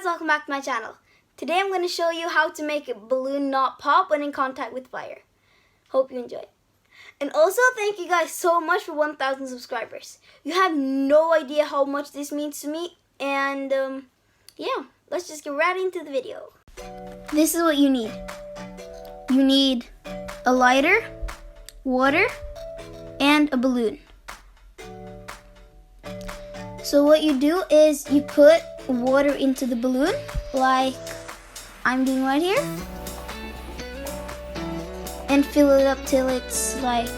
welcome back to my channel. Today I'm going to show you how to make a balloon not pop when in contact with fire. Hope you enjoy. And also thank you guys so much for 1,000 subscribers. You have no idea how much this means to me. And yeah, let's just get right into the video. This is what you need. You need a lighter, water, and a balloon. So what you do is you put water into the balloon like I'm doing right here and fill it up till it's like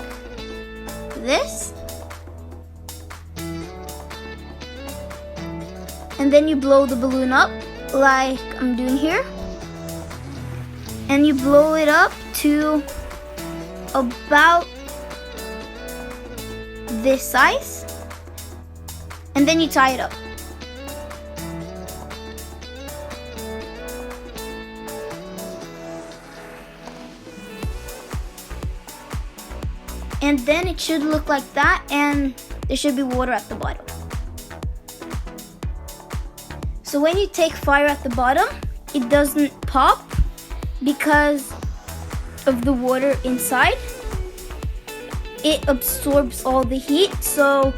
this, and then you blow the balloon up like I'm doing here, and you blow it up to about this size, and then you tie it up. And then it should look like that, and there should be water at the bottom. So when you take fire at the bottom, it doesn't pop because of the water inside. It absorbs all the heat, so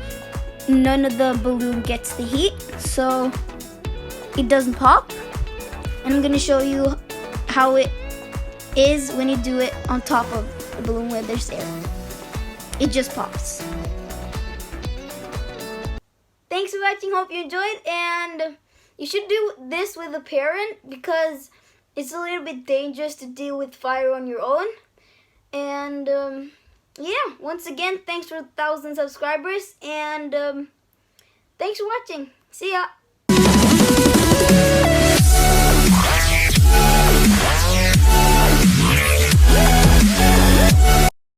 none of the balloon gets the heat, so it doesn't pop. And I'm going to show you how it is when you do it on top of the balloon where there's air. It just pops. Thanks for watching, hope you enjoyed, and you should do this with a parent because it's a little bit dangerous to deal with fire on your own. And yeah, once again, thanks for 1,000 subscribers, and thanks for watching. See ya.